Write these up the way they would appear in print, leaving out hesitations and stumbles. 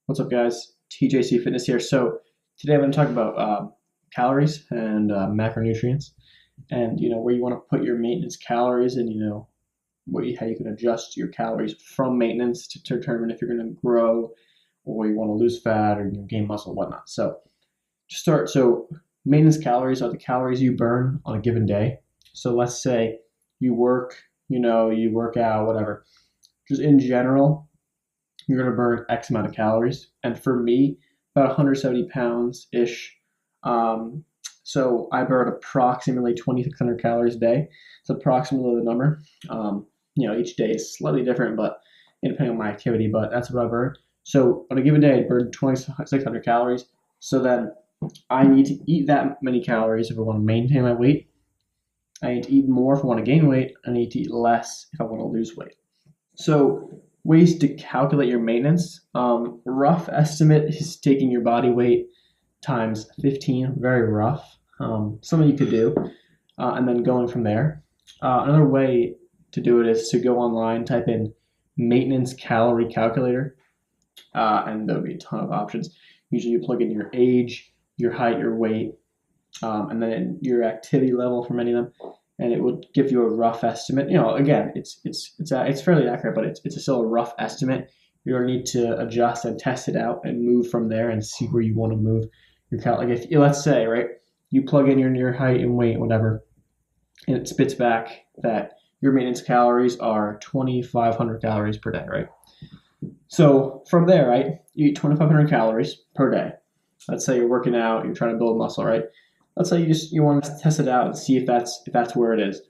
What's up, guys? TJC Fitness here. So today I'm going to talk about calories and macronutrients, and where you want to put your maintenance calories, and how you can adjust your calories from maintenance to determine if you're going to grow or you want to lose fat or gain muscle and whatnot. So to start, maintenance calories are the calories you burn on a given day. So let's say you work, you work out, whatever. Just in general, you're going to burn X amount of calories. And for me, about 170 pounds ish. So I burn approximately 2,600 calories a day. It's approximately the number. Each day is slightly different, but depending on my activity, but that's what I burn. So on a given day, I burn 2,600 calories. So then I need to eat that many calories if I want to maintain my weight. I need to eat more if I want to gain weight. I need to eat less if I want to lose weight. So ways to calculate your maintenance. Rough estimate is taking your body weight times 15, very rough. Something you could do, and then going from there. Another way to do it is to go online, type in maintenance calorie calculator, and there'll be a ton of options. Usually you plug in your age, your height, your weight, and then your activity level for many of them, and it would give you a rough estimate. Again, it's fairly accurate, but it's still a rough estimate. You're gonna need to adjust and test it out and move from there and see where you want to move your Like if let's say, right, you plug in your height and weight, whatever, and it spits back that your maintenance calories are 2,500 calories per day, right? So from there, right, you eat 2,500 calories per day. Let's say you're working out, you're trying to build muscle, right? Let's say you want to test it out and see if that's where it is.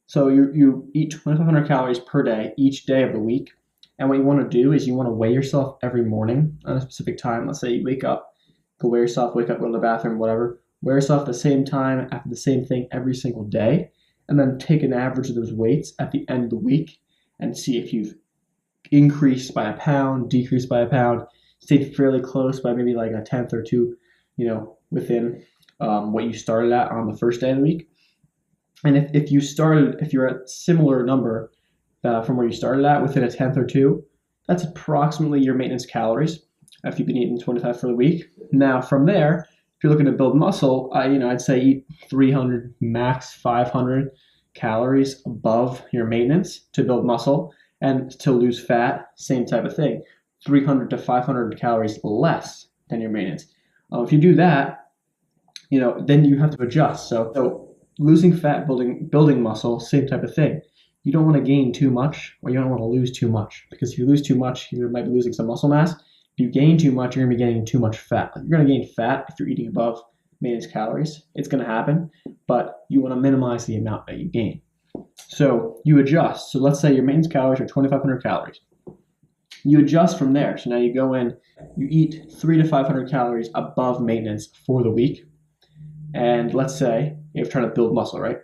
So you eat 2,500 calories per day each day of the week, and what you want to do is you want to weigh yourself every morning at a specific time. Let's say you wake up, go weigh yourself, wake up, go to the bathroom, whatever. Weigh yourself at the same time after the same thing every single day, and then take an average of those weights at the end of the week and see if you've increased by a pound, decreased by a pound, stayed fairly close by maybe like a tenth or two, within what you started at on the first day of the week. And if you're at a similar number from where you started at within a tenth or two, that's approximately your maintenance calories if you've been eating 25 for the week. Now from there, if you're looking to build muscle, I'd say eat 300, max 500 calories above your maintenance to build muscle, and to lose fat, same type of thing, 300 to 500 calories less than your maintenance. If you do that, then you have to adjust. So losing fat, building muscle, same type of thing. You don't want to gain too much, or you don't want to lose too much, because if you lose too much, you might be losing some muscle mass. If you gain too much, you're going to be gaining too much fat. You're going to gain fat if you're eating above maintenance calories. It's going to happen, but you want to minimize the amount that you gain. So you adjust. So let's say your maintenance calories are 2,500 calories. You adjust from there. So now you go in, you eat 300 to 500 calories above maintenance for the week. And let's say you're trying to build muscle, right?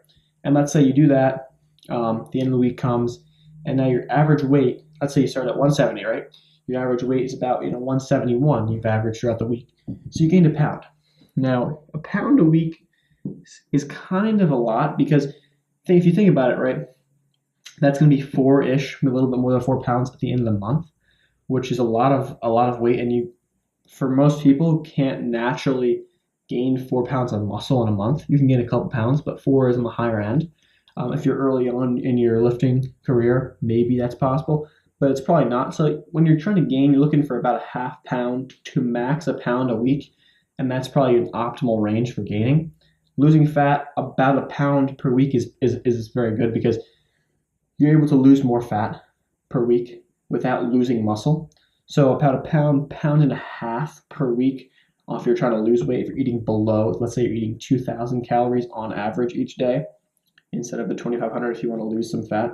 And let's say you do that, the end of the week comes, and now your average weight, let's say you start at 170, right? Your average weight is about 171 you've averaged throughout the week. So you gained a pound. Now, a pound a week is kind of a lot, because if you think about it, right, that's going to be four-ish, a little bit more than 4 pounds at the end of the month, which is a lot of weight. And you, for most people, can't naturally gain 4 pounds of muscle in a month. You can gain a couple pounds, but 4 is on the higher end. If you're early on in your lifting career, maybe that's possible, but it's probably not. So when you're trying to gain, you're looking for about a half pound to max a pound a week, and that's probably an optimal range for gaining. Losing fat, about a pound per week is very good, because you're able to lose more fat per week without losing muscle. So about a pound and a half per week if you're trying to lose weight, if you're eating below, let's say you're eating 2,000 calories on average each day instead of the 2,500 if you want to lose some fat.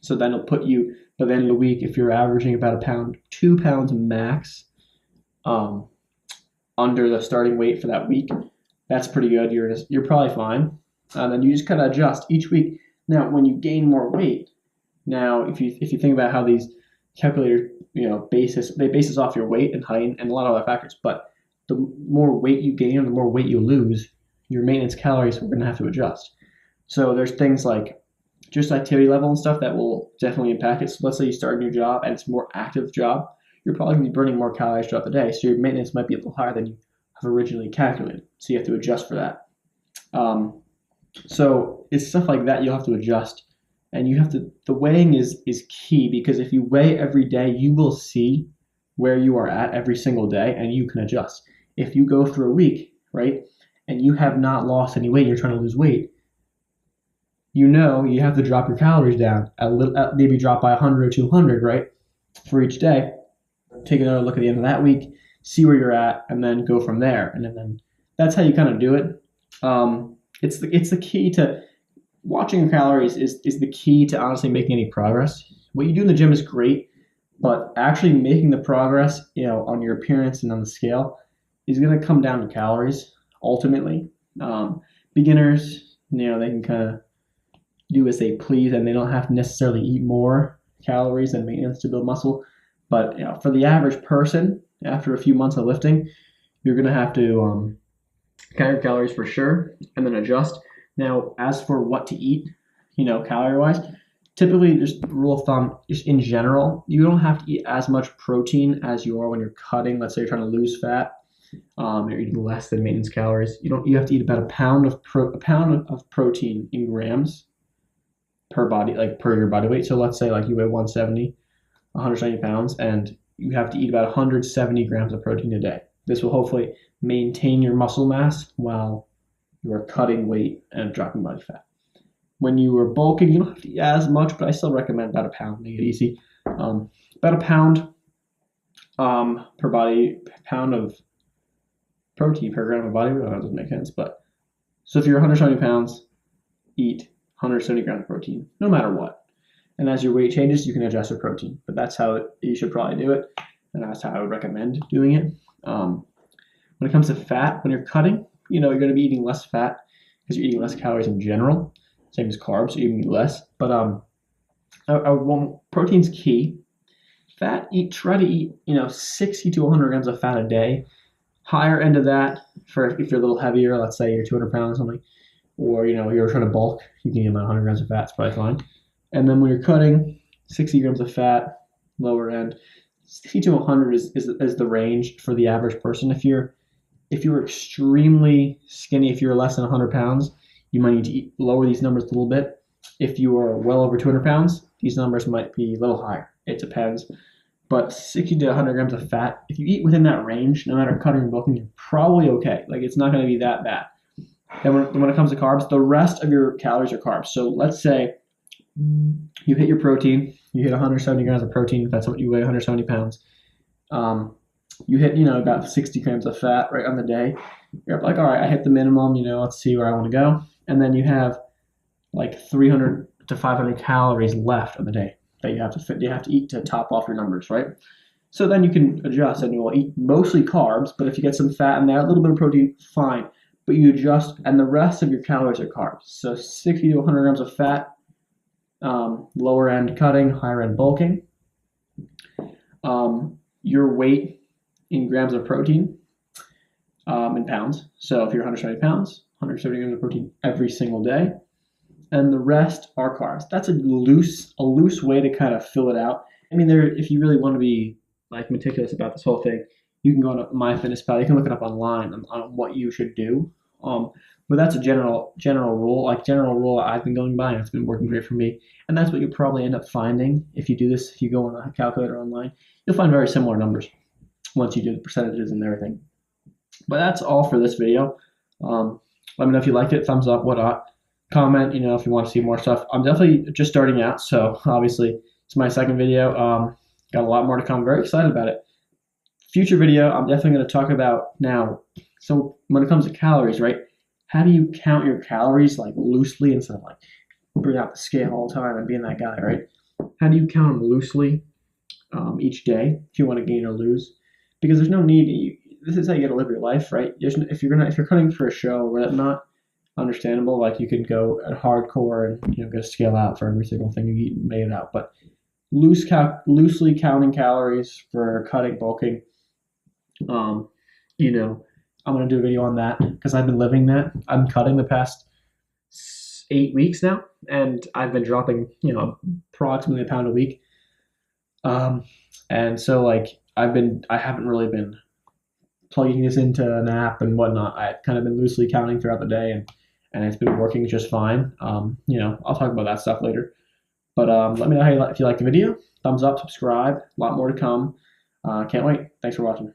So then it'll put you, by the end of the week, if you're averaging about a pound, 2 pounds max under the starting weight for that week, that's pretty good. You're probably fine. And then you just kind of adjust each week. Now, when you gain more weight, now if you think about how these calculators, base this off your weight and height and a lot of other factors, but the more weight you gain or the more weight you lose, your maintenance calories are going to have to adjust. So there's things like just activity level and stuff that will definitely impact it. So let's say you start a new job and it's a more active job. you're probably going to be burning more calories throughout the day. So your maintenance might be a little higher than you have originally calculated. So you have to adjust for that. So it's stuff like that you'll have to adjust. And you have to, the weighing is key, because if you weigh every day, you will see where you are at every single day and you can adjust. If you go through a week, right, and you have not lost any weight, you're trying to lose weight, you know you have to drop your calories down, maybe drop by 100 or 200, right, for each day. Take another look at the end of that week, see where you're at, and then go from there. And then that's how you kind of do it. It's the key to watching your calories is the key to honestly making any progress. What you do in the gym is great, but actually making the progress, on your appearance and on the scale is going to come down to calories ultimately. Beginners, they can kind of do as they please, and they don't have to necessarily eat more calories than maintenance to build muscle. But for the average person, after a few months of lifting, you're going to have to count your calories for sure, and then adjust. Now, as for what to eat, calorie-wise, typically, just rule of thumb, just in general, you don't have to eat as much protein as you are when you're cutting. Let's say you're trying to lose fat, you're eating less than maintenance calories. You have to eat about a pound of protein in grams per body, like per your body weight. So let's say like you weigh 170 pounds, and you have to eat about 170 grams of protein a day. This will hopefully maintain your muscle mass while you are cutting weight and dropping body fat. When you are bulking, you don't have to eat as much, but I still recommend about a pound, make it easy. About a pound pound of protein per gram of body weight. That doesn't make sense, but so if you're 170 pounds, eat 170 grams of protein, no matter what. And as your weight changes, you can adjust your protein. But that's how you should probably do it, and that's how I would recommend doing it. When it comes to fat, when you're cutting, you're going to be eating less fat because you're eating less calories in general. Same as carbs, so you eat less. But protein's key. Fat, try to eat 60 to 100 grams of fat a day. Higher end of that for if you're a little heavier, let's say you're 200 pounds or something, or you're trying to bulk, you can eat about 100 grams of fat. It's probably fine. And then when you're cutting, 60 grams of fat, lower end. 60 to 100 is the range for the average person. If you're extremely skinny, if you're less than 100 pounds, you might need to lower these numbers a little bit. If you are well over 200 pounds, these numbers might be a little higher. It depends. But 60 to 100 grams of fat, if you eat within that range, no matter cutting or bulking, you're probably okay. Like, it's not going to be that bad. Then when it comes to carbs, the rest of your calories are carbs. So let's say you hit your protein, you hit 170 grams of protein, if that's what you weigh, 170 pounds. You hit, about 60 grams of fat right on the day. You're like, all right, I hit the minimum, let's see where I want to go. And then you have like 300 to 500 calories left on the day that you have to eat to top off your numbers, right? So then you can adjust, and you will eat mostly carbs, but if you get some fat in there, a little bit of protein, fine. But you adjust, and the rest of your calories are carbs. So 60 to 100 grams of fat, lower end cutting, higher end bulking. Your weight in grams of protein, in pounds. So if you're 170 pounds, 170 grams of protein every single day, and the rest are carbs. That's a loose way to kind of fill it out. I mean, if you really want to be like meticulous about this whole thing, you can go to MyFitnessPal. You can look it up online on what you should do. But that's a general rule. Like, general rule I've been going by, and it's been working great for me. And that's what you'll probably end up finding if you do this. If you go on a calculator online, you'll find very similar numbers once you do the percentages and everything. But that's all for this video. Let me know if you liked it. Thumbs up, whatnot. Comment, if you want to see more stuff. I'm definitely just starting out, so obviously it's my second video. Got a lot more to come. Very excited about it. Future video, I'm definitely going to talk about now. So when it comes to calories, right? How do you count your calories like loosely instead of like bring out the scale all the time and being that guy, right? How do you count them loosely each day if you want to gain or lose? Because there's no need. This is how you got to live your life, right? If you're cutting for a show or whatnot, understandable. Like, you can go at hardcore and get a scale out for every single thing you eat and weigh it out. But loosely counting calories for cutting, bulking, I'm going to do a video on that because I've been living that. I'm cutting the past 8 weeks now, and I've been dropping, approximately a pound a week. And so, like, I haven't really been plugging this into an app and whatnot. I've kind of been loosely counting throughout the day, and it's been working just fine. I'll talk about that stuff later. But let me know if you like the video. Thumbs up, subscribe. A lot more to come. Can't wait. Thanks for watching.